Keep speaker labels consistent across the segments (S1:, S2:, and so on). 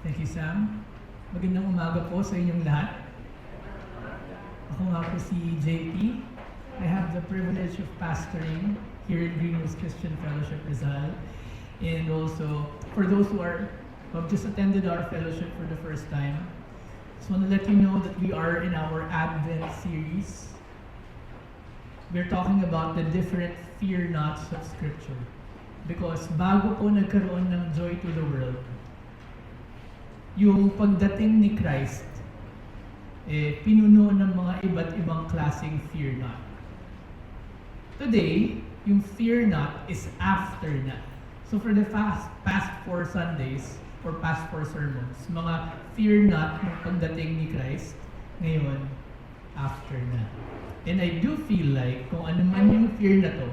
S1: Thank you, Sam. Magandang umaga po sa inyong lahat. Ako nga po si JP. I have the privilege of pastoring here in Greenhills Christian Fellowship Rizal. And also, for those who have just attended our fellowship for the first time, just want to let you know that we are in our Advent series. We're talking about the different fear nots of Scripture. Because bago po nagkaroon ng joy to the world, yung pagdating ni Christ, pinuno ng mga iba't ibang klaseng fear knot. Today, yung fear knot is after na. So for the past 4 Sundays, or past 4 sermons, mga fear knot ng pagdating ni Christ, ngayon, after na. And I do feel like, kung ano man yung fear na to,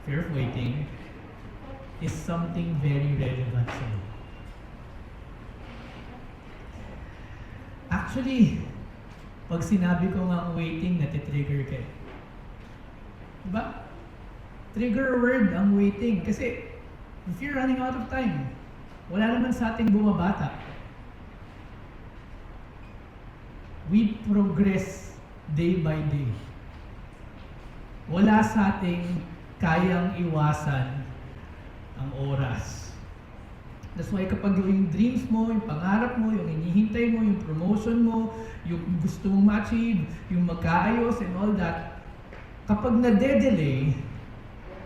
S1: fear of waiting, is something very relevant sa iyo. Actually, pag sinabi ko nga ang waiting, natitrigger kayo. Diba? Trigger word ang waiting. Kasi, if you're running out of time, wala naman sa ating bumabata. We progress day by day. Wala sa ating kayang iwasan ang oras. That's why kapag yung dreams mo, yung pangarap mo, yung hinihintay mo, yung promotion mo, yung gusto mong ma-achieve, yung magkaayos and all that, kapag na-delay,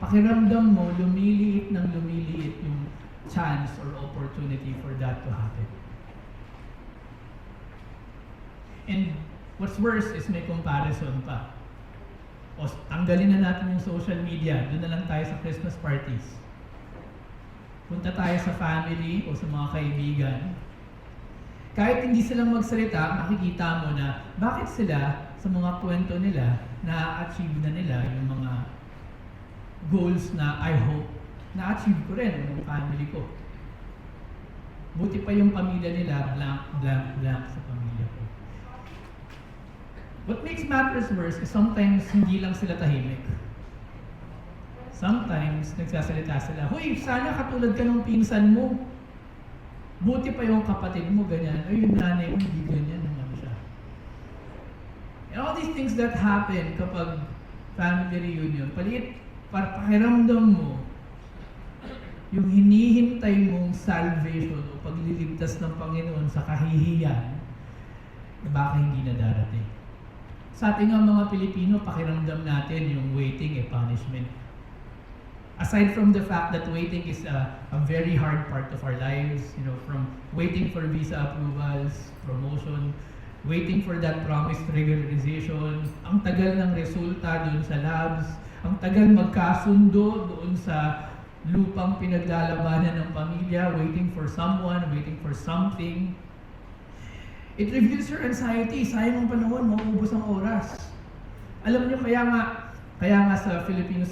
S1: pakiramdam mo, lumiliit ng lumiliit yung chance or opportunity for that to happen. And what's worse is may comparison pa. O tanggalin na natin yung social media, doon na lang tayo sa Christmas parties. Punta tayo sa family o sa mga kaibigan. Kahit hindi silang magsalita, makikita mo na bakit sila sa mga kwento nila na-achieve na nila yung mga goals na I hope na-achieve ko rin ng family ko. Buti pa yung pamilya nila, blank, blank, blank sa pamilya ko. What makes matters worse is sometimes hindi lang sila tahimik. Sometimes, nagsasalita sila, "Hoy, sana katulad ka ng pinsan mo. Buti pa yung kapatid mo, ganyan. Ay, yung nanay mo, hindi ganyan." Naman siya. And all these things that happen kapag family reunion, pakiramdam mo, yung hinihintay mong salvation o pagliligtas ng Panginoon sa kahihiyan, baka hindi na darating. Sa ating mga Pilipino, pakiramdam natin yung waiting punishment. Aside from the fact that waiting is a very hard part of our lives, from waiting for visa approvals, promotion, waiting for that promised regularization, ang tagal ng resulta doon sa labs, ang tagal magkasundo doon sa lupang pinaglalabanan ng pamilya, waiting for someone, waiting for something. It reveals your anxiety. Sayang ang panahon, mauubos ang oras. Alam niyo, kaya nga sa Filipino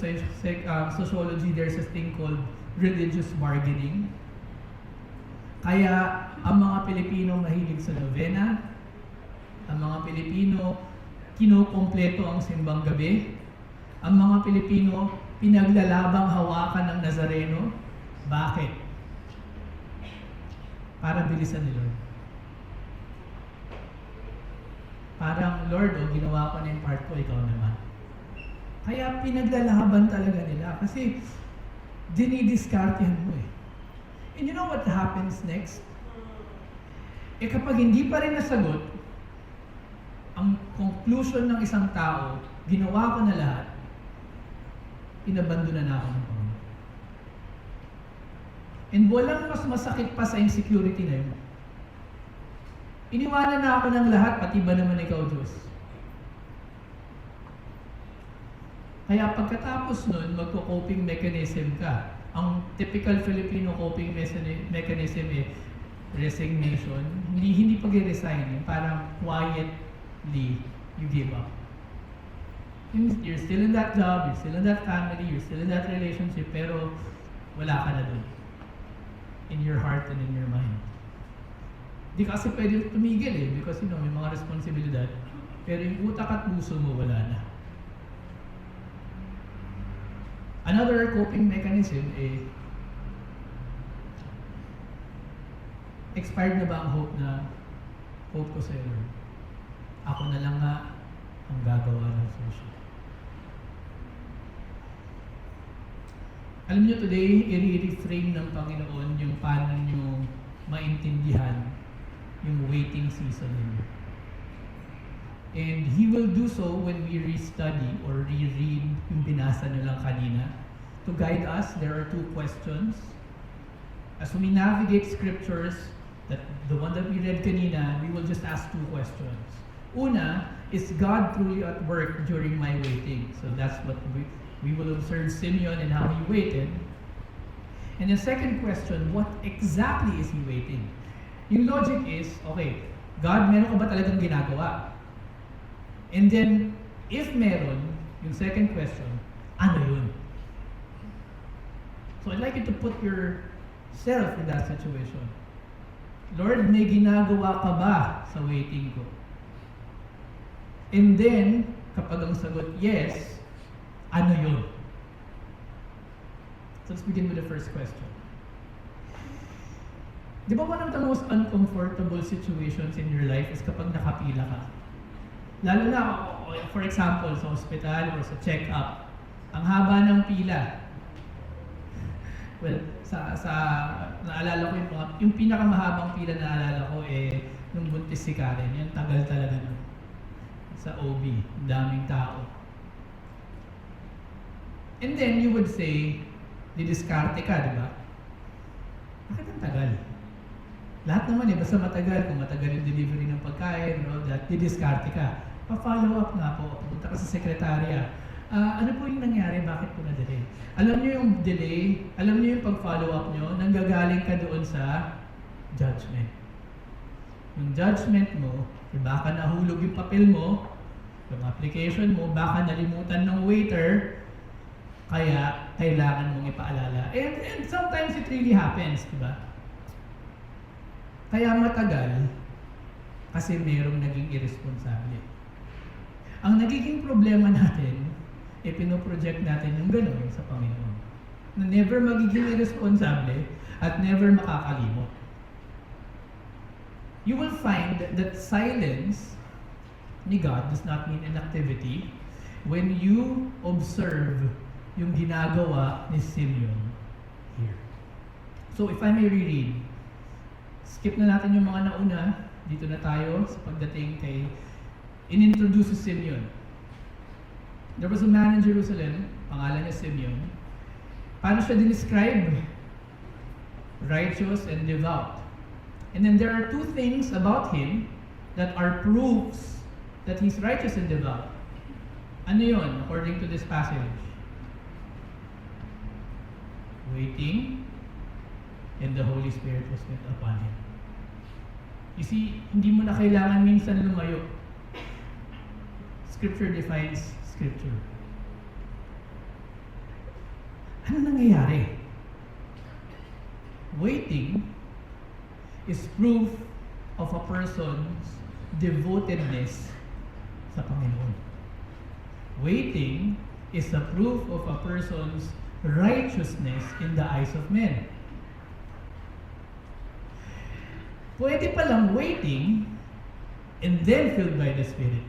S1: sociology, there's a thing called religious bargaining. Kaya ang mga Pilipino mahilig sa novena, ang mga Pilipino kinukumpleto ang simbang gabi, ang mga Pilipino pinaglalabang hawakan ng Nazareno. Bakit? Para bilisan ni Lord. Parang, "Lord, ginawa ko na yung part ko, ikaw naman." Kaya pinaglalaban talaga nila kasi dinidiskartehan mo eh. And you know what happens next? Kapag hindi pa rin nasagot, ang conclusion ng isang tao, ginawa ko na lahat, inabandona na ako ng Panginoon. And walang mas masakit pa sa insecurity na yun. Iniwanan na ako ng lahat, pati ba naman ikaw, Diyos? Kaya pagkatapos nun, magko-coping mechanism ka. Ang typical Filipino coping mechanism resignation. Hindi pag-resign. Parang quietly, you give up. You're still in that job, you're still in that family, you're still in that relationship, pero wala ka na dun. In your heart and in your mind. Di kasi pwede tumigil because may mga responsibilidad. Pero yung utak at puso mo, wala na. Another coping mechanism expired na ba ang hope ko sa Lord? Ako na lang nga ang gagawa ng susi. Alam niyo, today, i-reframe ng Panginoon yung paano niyo maintindihan yung waiting season ninyo. And He will do so when we restudy or reread yung binasa nyo lang kanina. To guide us, there are 2 questions. As we navigate scriptures, the one that we read kanina, we will just ask 2 questions. Una, is God truly at work during my waiting? So that's what we will observe Simeon and how he waited. And the second question, what exactly is he waiting? Yung logic is, okay, God, meron ka ba talagang ginagawa? And then, if meron, yung second question, ano yun? So I'd like you to put yourself in that situation. Lord, may ginagawa ka ba sa waiting ko? And then, kapag ang sagot, yes, ano yun? So let's begin with the first question. Di ba one of the most uncomfortable situations in your life is kapag nakapila ka? Lalo na, for example, sa hospital or sa check-up, ang haba ng pila. Well, naalala ko yung pinakamahabang pila na naalala ko nung buntis si Karen. Yung tagal talaga nun. Sa OB, daming tao. And then you would say, didiskarte ka, di ba? Bakit ang tagal? Lahat naman basta matagal. Kung matagal yung delivery ng pagkain, didiskarte ka. Pa-follow up nga po, pupunta ka sa sekretarya. Ano po yung nangyari? Bakit po na-delay? Alam niyo yung delay, alam niyo yung pag-follow up niyo, nanggagaling ka doon sa judgment. Yung judgment mo, baka nahulog yung papel mo, yung application mo, baka nalimutan ng waiter, kaya kailangan mong ipaalala. And sometimes it really happens, di ba? Kaya matagal, kasi merong naging irresponsable. Ang nagiging problema natin, pinoproject natin yung gano'n sa Panginoon. Na never magiging irresponsable at never makakalimot. You will find that silence ni God does not mean inactivity when you observe yung ginagawa ni Simeon here. So if I may reread, skip na natin yung mga nauna, dito na tayo sa pagdating kay inintroduce si Simeon. There was a man in Jerusalem, pangalan niya Simeon. Paano siya dinescribe? Righteous and devout. And then there are 2 things about him that are proofs that he's righteous and devout. Ano yun, according to this passage? Waiting, and the Holy Spirit was sent upon him. You see, hindi mo na kailangan minsan lumayo. Scripture defines Scripture. Ano nangyayari? Waiting is proof of a person's devotedness sa Panginoon. Waiting is a proof of a person's righteousness in the eyes of men. Pwede palang waiting and then filled by the Spirit.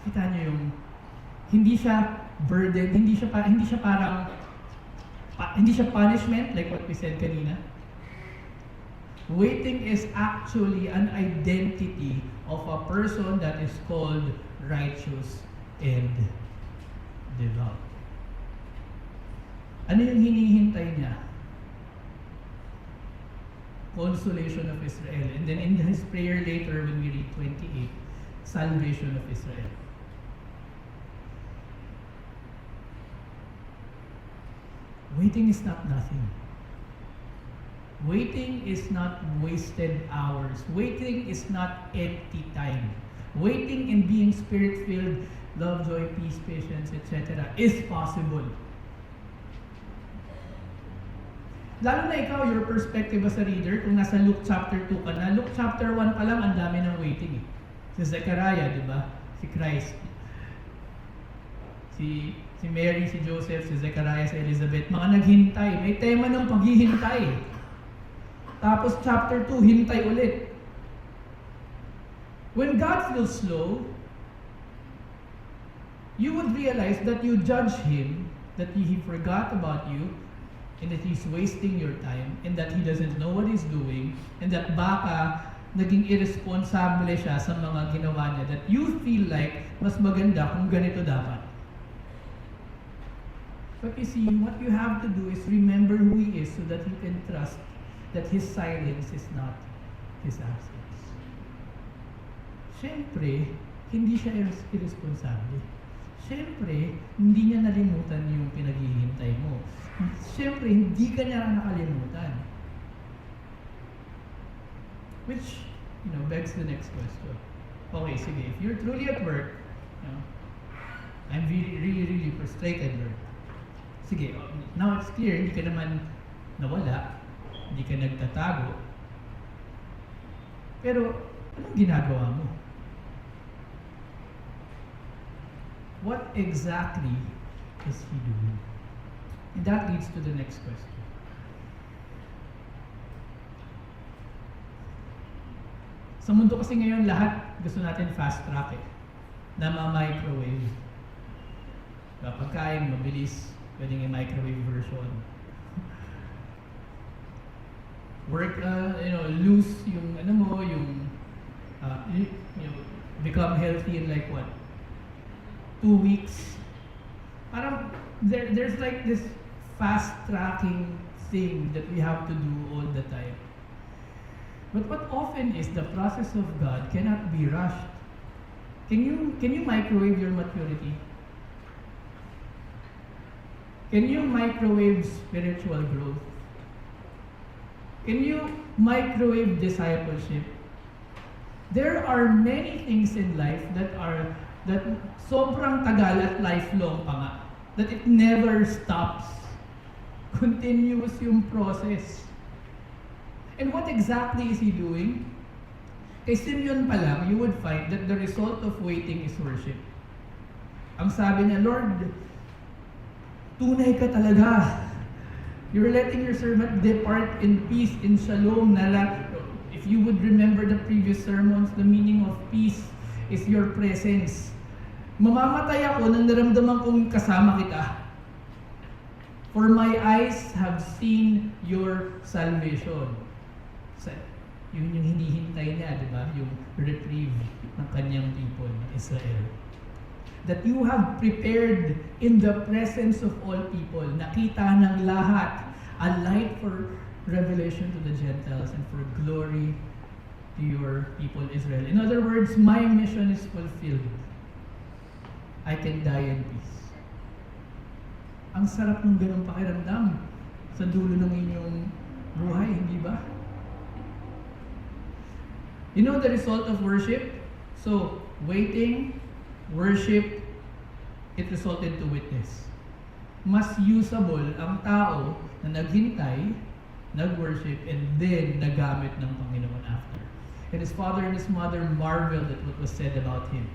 S1: Kita niyo yung hindi siya burden, hindi siya punishment like what we said kanina. Waiting is actually an identity of a person that is called righteous and devout. Ano yung hinihintay niya? Consolation of Israel. And then in his prayer later when we read 28, salvation of Israel. Waiting is not nothing. Waiting is not wasted hours. Waiting is not empty time. Waiting and being spirit-filled, love, joy, peace, patience, etc. is possible. Lalo na ikaw, your perspective as a reader, kung nasa Luke chapter 2 ka na, Luke chapter 1 pa lang, ang dami ng waiting. Si Zechariah, di ba? Si Christ. Si Si Mary, si Joseph, si Zechariah, si Elizabeth, mga naghintay. May tema ng paghihintay. Tapos chapter 2, hintay ulit. When God feels slow, you would realize that you judge Him, that He forgot about you, and that He's wasting your time, and that He doesn't know what He's doing, and that baka naging irresponsible siya sa mga ginawa niya, that you feel like mas maganda kung ganito dapat. But you see, what you have to do is remember who He is so that you can trust that His silence is not His absence. Siyempre, hindi siya irresponsible. Siyempre, hindi niya nalimutan yung pinaghihintay mo. Siyempre, hindi ka niya nakalimutan. Which, begs the next question. Okay, sige, if you're truly at work, I'm really frustrated, Lord. Sige, now it's clear, hindi ka naman nawala, hindi ka nagtatago. Pero, anong ginagawa mo? What exactly is He doing? And that leads to the next question. Sa mundo kasi ngayon, lahat gusto natin fast track na-microwave. Pagkain, mabilis, pwedeng i-microwave version. Work, lose yung become healthy in like what? 2 weeks. Parang there's like this fast tracking thing that we have to do all the time. But what often is the process of God cannot be rushed. Can you microwave your maturity? Can you microwave spiritual growth? Can you microwave discipleship? There are many things in life that sobrang tagal at lifelong pa nga. That it never stops. Continuous yung process. And what exactly is He doing? Kay Simeon pa lang, you would find that the result of waiting is worship. Ang sabi niya, Lord, tunay ka talaga. You're letting your servant depart in peace, in shalom. If you would remember the previous sermons, the meaning of peace is your presence. Mamamatay ako nang naramdaman kong kasama kita. For my eyes have seen your salvation. Yun yung hinihintay niya, di ba? Yung reprieve ng kanyang people, ng Israel. That you have prepared in the presence of all people, nakita ng lahat, a light for revelation to the Gentiles and for glory to your people Israel. In other words, my mission is fulfilled. I can die in peace. Ang sarap ng ganung pakiramdam sa dulo ng inyong buhay, hindi ba? You know the result of worship? So, waiting, worship, it resulted to witness. Mas usable ang tao na naghintay, nag-worship, and then nagamit ng Panginoon after. And his father and his mother marveled at what was said about him,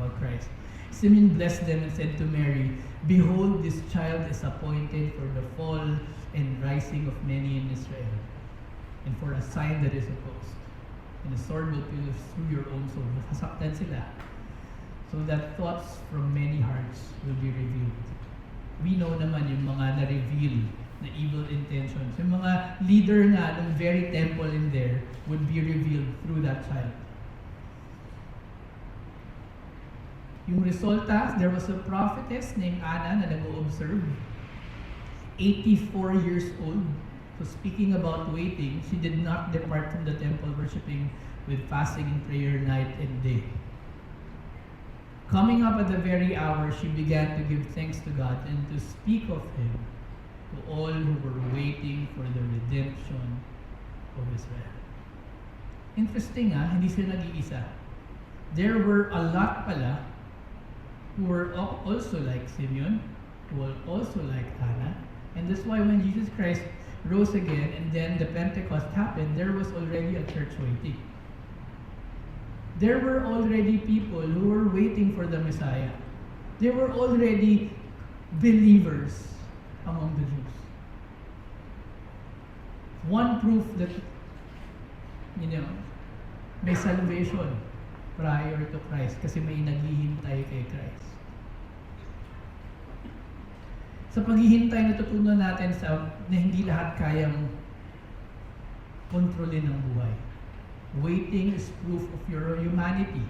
S1: about Christ. Simeon blessed them and said to Mary, "Behold, this child is appointed for the fall and rising of many in Israel, and for a sign that is opposed. And the sword will pierce through your own soul." Nasaktan sila. So that thoughts from many hearts will be revealed. We know naman yung mga na-reveal na evil intentions. Yung mga leader nga ng very temple in there would be revealed through that child. Yung resulta, there was a prophetess named Anna na nag-o-observe. 84 years old. So speaking about waiting, she did not depart from the temple worshiping with fasting and prayer night and day. Coming up at the very hour, she began to give thanks to God and to speak of Him to all who were waiting for the redemption of Israel. Interesting hindi sila nag-iisa. There were a lot pala who were also like Simeon, who were also like Hannah. And that's why when Jesus Christ rose again and then the Pentecost happened, there was already a church waiting. There were already people who were waiting for the Messiah. There were already believers among the Jews. One proof that, may salvation prior to Christ kasi may naghihintay kay Christ. Sa paghihintay, natutunan natin na hindi lahat kayang kontrolin ng buhay. Waiting is proof of your humanity.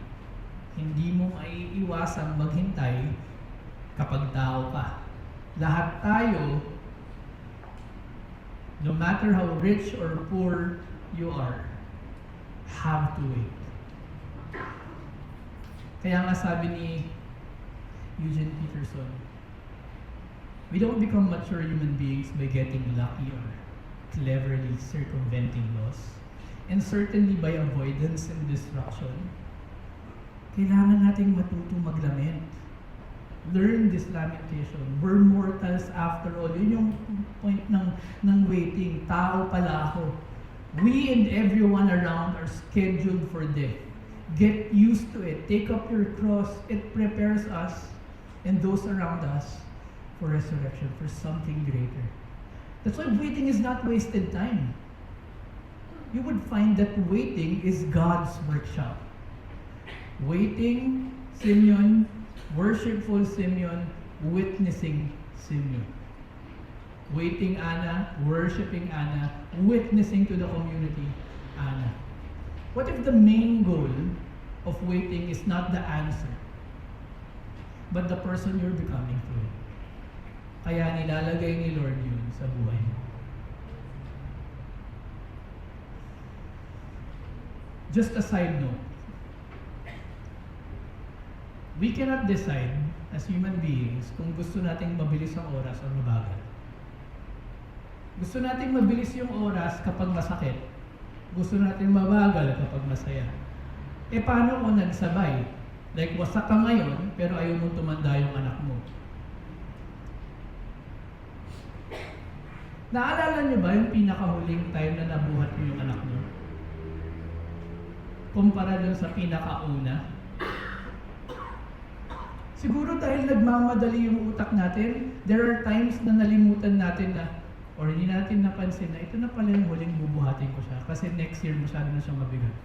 S1: Hindi mo maiiwasang maghintay kapag tao ka. Lahat tayo, no matter how rich or poor you are, have to wait. Kaya nga sabi ni Eugene Peterson, we don't become mature human beings by getting lucky or cleverly circumventing laws, and certainly by avoidance and destruction. Kailangan nating matuto maglament. Learn this lamentation. We're mortals after all. Yun yung point ng waiting. Tao pala ako. We and everyone around are scheduled for death. Get used to it. Take up your cross. It prepares us and those around us for resurrection, for something greater. That's why waiting is not wasted time. You would find that waiting is God's workshop. Waiting, Simeon, worshipful Simeon, witnessing Simeon. Waiting Anna, worshiping Anna, witnessing to the community, Anna. What if the main goal of waiting is not the answer, but the person you're becoming through it? Kaya nilalagay ni Lord yun sa buhay mo. Just a side note, we cannot decide as human beings kung gusto nating mabilis ang oras o mabagal. Gusto nating mabilis yung oras kapag masakit. Gusto nating mabagal kapag masaya. Eh paano kung nagsabay? Like wasak ka ngayon, pero ayaw mong tumanda yung anak mo. Naalala niyo ba yung pinakahuling time na nabuhat niyo yung anak niyo? Kumpara dun sa pinakauna? Siguro dahil nagmamadali yung utak natin, there are times na nalimutan natin na, or hindi natin napansin na ito na pala yung huling bubuhatin ko siya kasi next year masyado na siyang mabigat.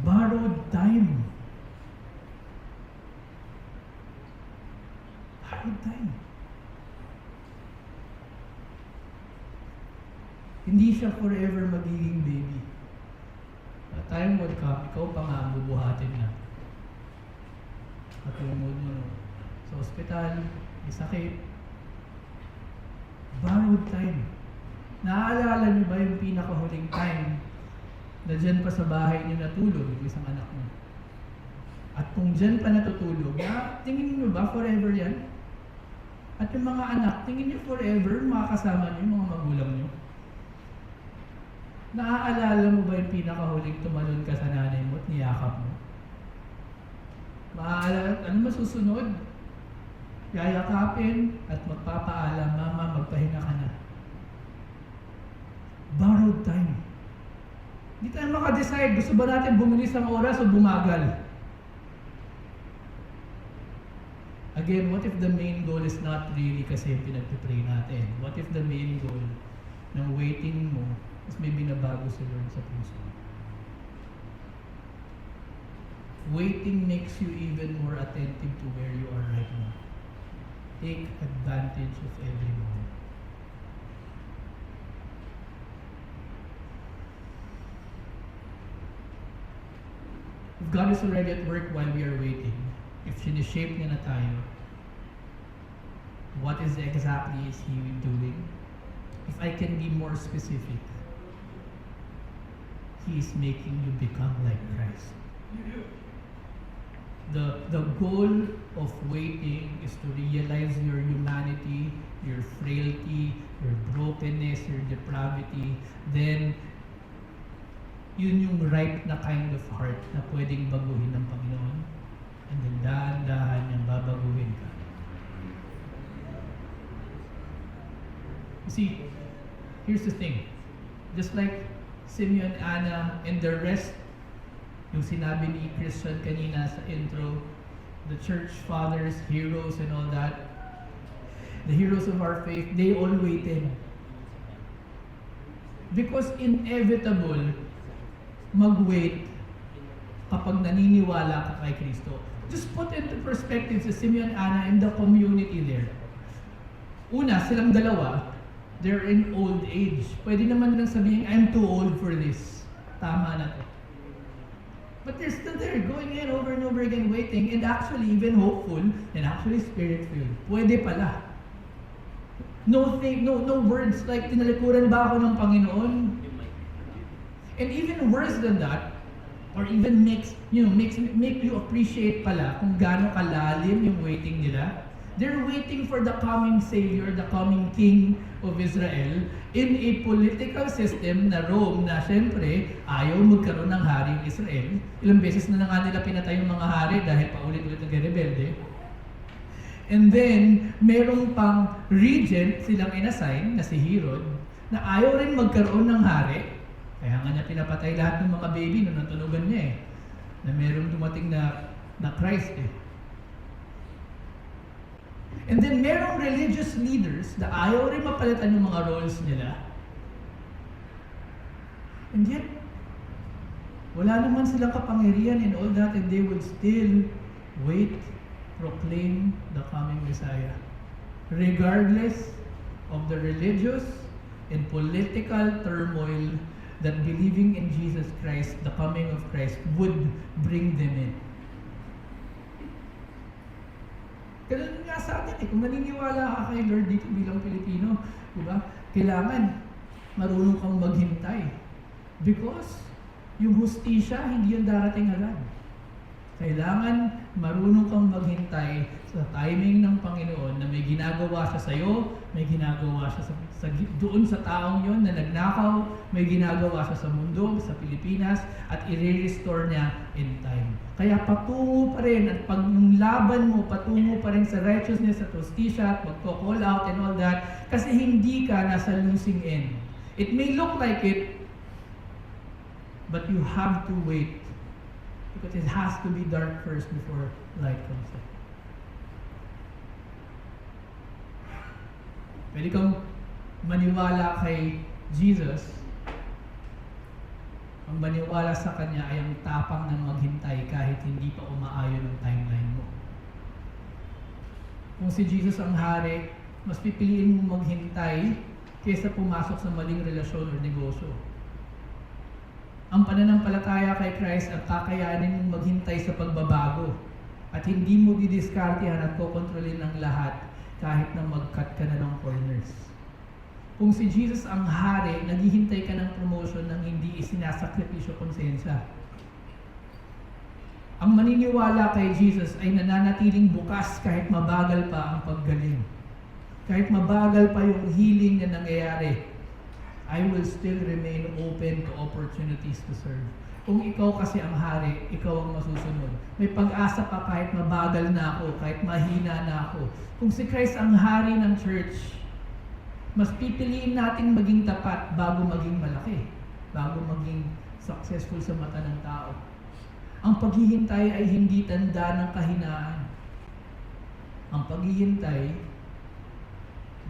S1: Borrowed time. Borrowed time. Hindi siya forever magiging baby. A time would come, ikaw pa nga ang bubuhatin na. Katulad mo sa ospital, may sakit. Borrowed time. Naaalala niyo ba yung pinakahuling time na dyan pa sa bahay niyo natulog yung isang anak mo? At kung dyan pa natutulog, tingin niyo ba forever yan? At yung mga anak, tingin niyo forever makakasama niyo yung mga magulang niyo? Naaalala mo ba yung pinakahuling tumalon ka sa nanay mo at niyakap mo? Maaalala, ano masusunod? Yayakapin at magpapaalam, Mama, magpahinga ka na. Borrowed time. Hindi tayo makadecide, gusto ba natin bumilis ang oras o bumagal? Again, what if the main goal is not really kasi pinagpipray natin? What if the main goal ng waiting mo is may binabago si Lord sa puso? Waiting makes you even more attentive to where you are right now. Take advantage of every moment. If God is already at work while we are waiting, if sinishape niya na tayo, what is exactly is He doing? If I can be more specific, He is making you become like Christ. The goal of waiting is to realize your humanity, your frailty, your brokenness, your depravity. Then, yun yung right na kind of heart na pwedeng baguhin ng Panginoon. And then dahan-dahan niyang babaguhin ka. You see, here's the thing. Just like Simeon, Anna, and the rest Yung sinabi ni Christian kanina sa intro, the church fathers, heroes and all that, the heroes of our faith, they all waited. Because inevitable mag-wait kapag naniniwala ka kay Kristo. Just put into perspective si Simeon, Anna, and the community there. Una, silang dalawa, they're in old age. Pwede naman lang sabihin, I'm too old for this. Tama na to. But they're still there, going in over and over again, waiting, and actually even hopeful, and actually spirit-filled. Pwede pala. No words like, tinalikuran ba ako ng Panginoon? And even worse than that, or even make you appreciate pala kung gaano kalalim yung waiting nila. They're waiting for the coming Savior, the coming King of Israel in a political system na Rome na syempre ayaw magkaroon ng haring Israel. Ilang beses na nga nila pinatay yung mga hari dahil paulit-ulit nagrebelde. And then, merong pang regent silang inassign na si Herod na ayaw rin magkaroon ng hari. Kaya nga niya pinapatay lahat ng mga baby nung natunugan niya eh. Na merong dumating na Christ eh. And then merong religious leaders na ayaw rin mapalitan yung mga roles nila. And yet, wala naman silang kapangyarihan and all that, and they would still wait, proclaim the coming Messiah. Regardless of the religious and political turmoil that believing in Jesus Christ, the coming of Christ, would bring them in. Ganun nga sa atin eh, kung naniniwala ka kay Lord dito bilang Pilipino, di ba? Kailangan marunong kang maghintay. Because yung hustisya, hindi yan darating agad. Kailangan marunong kang maghintay sa timing ng Panginoon na may ginagawa siya sa iyo, may ginagawa siya doon sa taong yon na nagnakaw, may ginagawa siya sa mundo, sa Pilipinas, at i-restore niya in time. Kaya patungo pa rin, at pag yung laban mo, patungo pa rin sa righteousness, sa justisya, at magko-call out and all that, kasi hindi ka nasa losing end. It may look like it, but you have to wait. Because it has to be dark first before light comes in. Pwede kang maniwala kay Jesus. Ang maniwala sa Kanya ay ang tapang ng maghintay kahit hindi pa umaayon ang timeline mo. Kung si Jesus ang hari, mas pipiliin mong maghintay kaysa pumasok sa maling relasyon o negosyo. Ang pananampalataya kay Christ at kakayanin mong maghintay sa pagbabago at hindi mo didiskartehan at kokontrolin ng lahat kahit na mag-cut ka na ng corners. Kung si Jesus ang hari, naghihintay ka ng promotion nang hindi isinasakripisyo konsensya. Ang maniniwala kay Jesus ay nananatiling bukas kahit mabagal pa ang paggaling. Kahit mabagal pa yung healing na nangyayari, I will still remain open to opportunities to serve. Kung ikaw kasi ang hari, ikaw ang masusunod. May pag-asa pa kahit mabagal na ako, kahit mahina na ako. Kung si Christ ang hari ng church, mas pipiliin natin maging tapat bago maging malaki, bago maging successful sa mata ng tao. Ang paghihintay ay hindi tanda ng kahinaan. Ang paghihintay,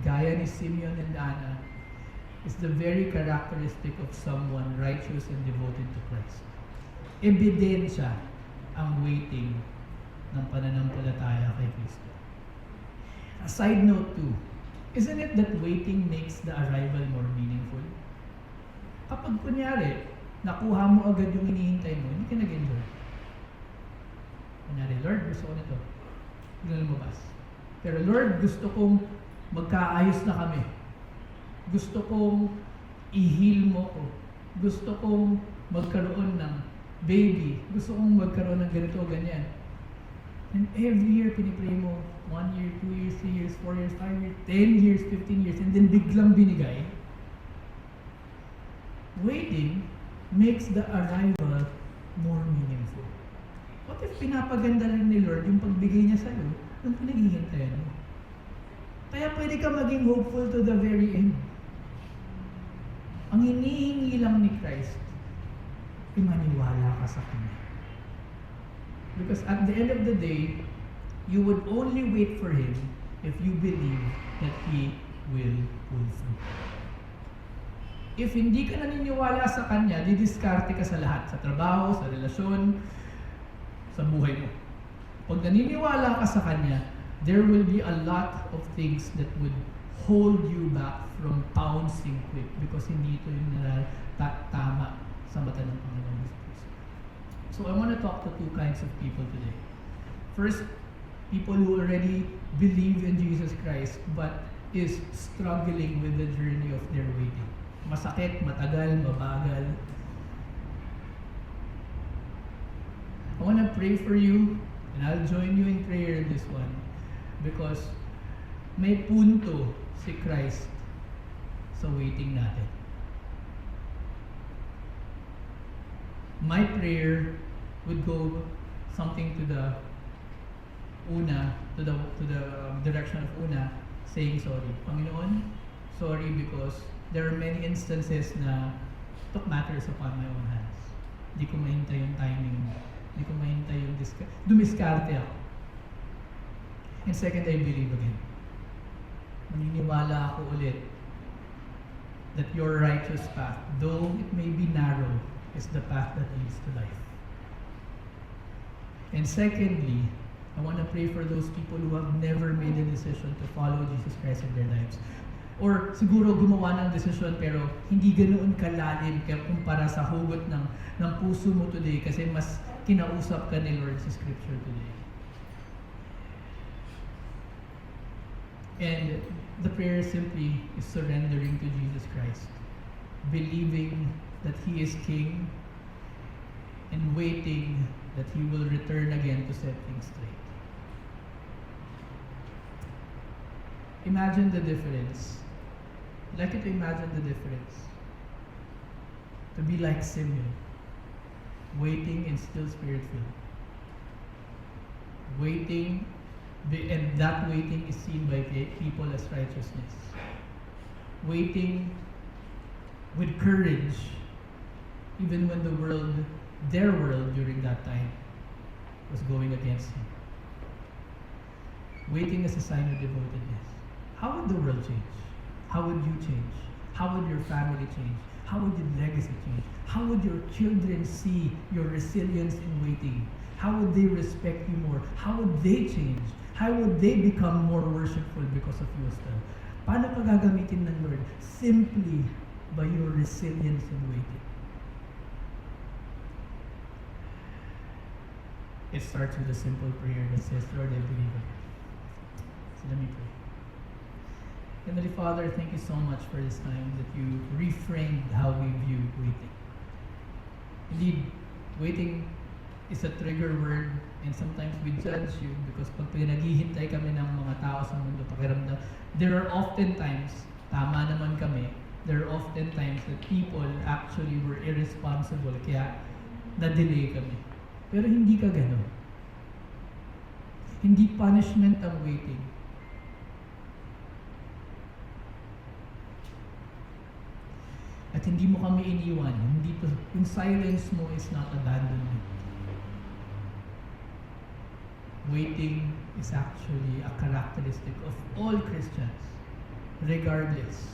S1: gaya ni Simeon and Anna, is the very characteristic of someone righteous and devoted to Christ. Ebidensya ang waiting ng pananampalataya kay Kristo. A side note too, isn't it that waiting makes the arrival more meaningful? Kapag kunyari, nakuha mo agad yung hinihintay mo, hindi ka nag-enjoy. Kunyari, Lord, gusto ko nito. Hindi na lumabas. Pero Lord, gusto kong magkaayos na kami. Gusto kong i-heal mo ko. Gusto kong magkaroon ng baby. Gusto kong magkaroon ng ganito, ganyan. And every year, pinipray mo, 1 year, 2 years, 3 years, 4 years, 5 years, 10 years, 15 years, and then biglang binigay. Waiting makes the arrival more meaningful. What if pinapaganda rin ni Lord yung pagbigay niya sa'yo nung pinaghihintayan mo? Kaya pwede ka maging hopeful to the very end. Ang hinihingi lang ni Christ, maniwala ka sa Kanya. Because at the end of the day, you would only wait for Him if you believe that He will pull through. If hindi ka naniniwala sa Kanya, didiskarte ka sa lahat. Sa trabaho, sa relasyon, sa buhay mo. Pag naniniwala ka sa Kanya, there will be a lot of things that would hold you back from pouncing quick because hindi ito yung tama sa mata ng Panginoon Jesus. So I want to talk to two kinds of people today. First, people who already believe in Jesus Christ but is struggling with the journey of their waiting. Masakit, matagal, mabagal. I want to pray for you and I'll join you in prayer in this one because may punto si Christ sa waiting natin. My prayer would go something to the direction of una, saying sorry. Panginoon, sorry because there are many instances na took matters upon my own hands. Hindi ko mahintay yung timing. Hindi ko mahintay yung dumiskarte ako. And second, I believe again. Maniniwala ako ulit that your righteous path, though it may be narrow, is the path that leads to life. And secondly, I want to pray for those people who have never made a decision to follow Jesus Christ in their lives. Or siguro gumawa ng desisyon pero hindi ganoon kalalim kumpara sa hugot ng puso mo today kasi mas kinausap ka ni Lord sa Scripture today. And the prayer simply is surrendering to Jesus Christ, believing that He is King and waiting that He will return again to set things straight. Imagine the difference. I'd like you to imagine the difference. To be like Simeon, waiting and still spirit-filled. Waiting, and that waiting is seen by people as righteousness. Waiting with courage, even when the world, their world during that time, was going against him. Waiting is a sign of devotedness. How would the world change? How would you change? How would your family change? How would your legacy change? How would your children see your resilience in waiting? How would they respect you more? How would they change? How would they become more worshipful because of you still? Paano ka gagamitin ng Lord? Simply by your resilience in waiting. It starts with a simple prayer that says, Lord, I believe in you. So let me pray. Heavenly Father, thank you so much for this time that you reframed how we view waiting. Indeed, waiting is a trigger word and sometimes we judge you because pag pinaghihintay kami ng mga tao sa mundo, pakiramdam, there are often times, tama naman kami, there are often times that people actually were irresponsible kaya na-delay kami. Pero hindi ka gano'n. Hindi punishment ang waiting. At hindi mo kami iniwan. Hindi to, yung silence mo is not abandonment. Waiting is actually a characteristic of all Christians, regardless.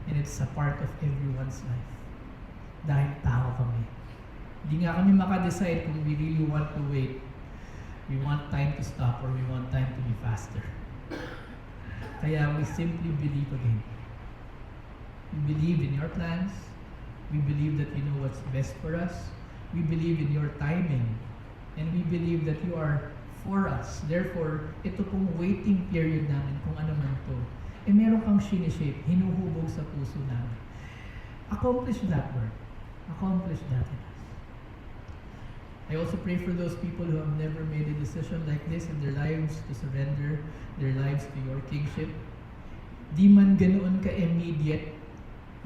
S1: And it's a part of everyone's life. Dahil tao kami. Hindi nga kami makadecide kung we really want to wait. We want time to stop or we want time to be faster. Kaya we simply believe again. We believe in your plans. We believe that you know what's best for us. We believe in your timing. And we believe that you are for us. Therefore, ito pong waiting period namin, kung ano man to, meron kang sinishape, hinuhubog sa puso namin. Accomplish that work. Accomplish that in us. I also pray for those people who have never made a decision like this in their lives to surrender their lives to your kingship. Di man ganoon ka-immediate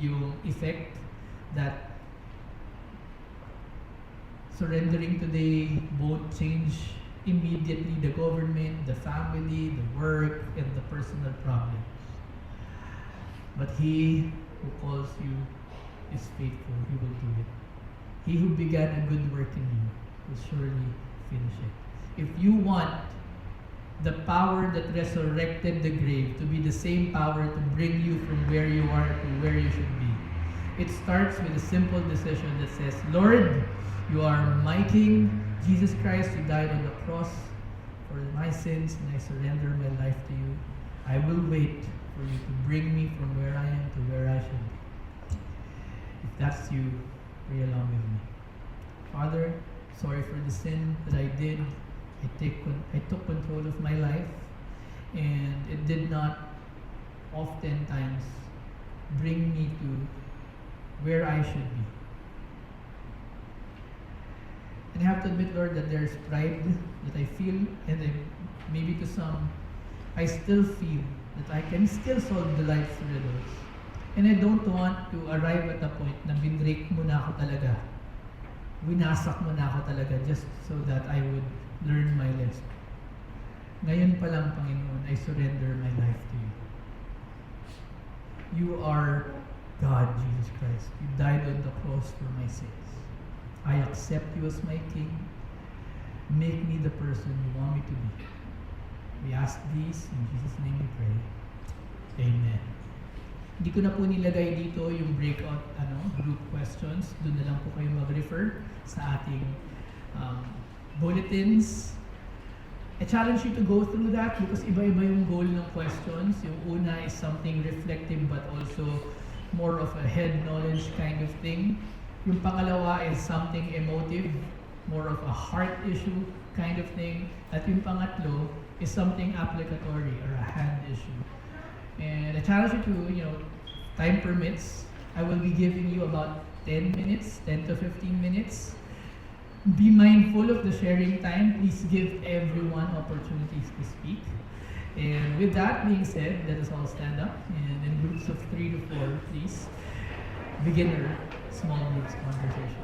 S1: yung effect that surrendering today won't change immediately the government, the family, the work, and the personal problems. But He who calls you is faithful. He will do it. He who began a good work in you will surely finish it. If you want the power that resurrected the grave to be the same power to bring you from where you are to where you should be, it starts with a simple decision that says, Lord, you are my King, Jesus Christ, you died on the cross for my sins, and I surrender my life to you. I will wait for you to bring me from where I am to where I should be. If that's you, pray along with me. Father, sorry for the sin that I did. I took control of my life, and it did not oftentimes bring me to where I should be. And I have to admit, Lord, that there's pride that I feel, and maybe to some, I still feel that I can still solve the life's riddles. And I don't want to arrive at a point na binrake mo na ako talaga. Winasak mo na ako talaga just so that I would learn my lesson. Ngayon pa lang, Panginoon, I surrender my life to you. You are God, Jesus Christ. You died on the cross for my sins. I accept you as my King. Make me the person you want me to be. We ask these in Jesus' name we pray. Amen. Hindi ko na po nilagay dito yung breakout group questions. Doon na lang po kayo mag-refer sa ating bulletins. I challenge you to go through that because iba-iba yung goal ng questions. Yung una is something reflective but also more of a head knowledge kind of thing. Yung pangalawa is something emotive, more of a heart issue kind of thing. At yung pangatlo is something applicatory or a hand issue. And I challenge you to, time permits, I will be giving you about 10 minutes, 10 to 15 minutes. Be mindful of the sharing time. Please give everyone opportunities to speak. And with that being said, let us all stand up and in groups of 3 to 4, please. Beginner small groups conversation.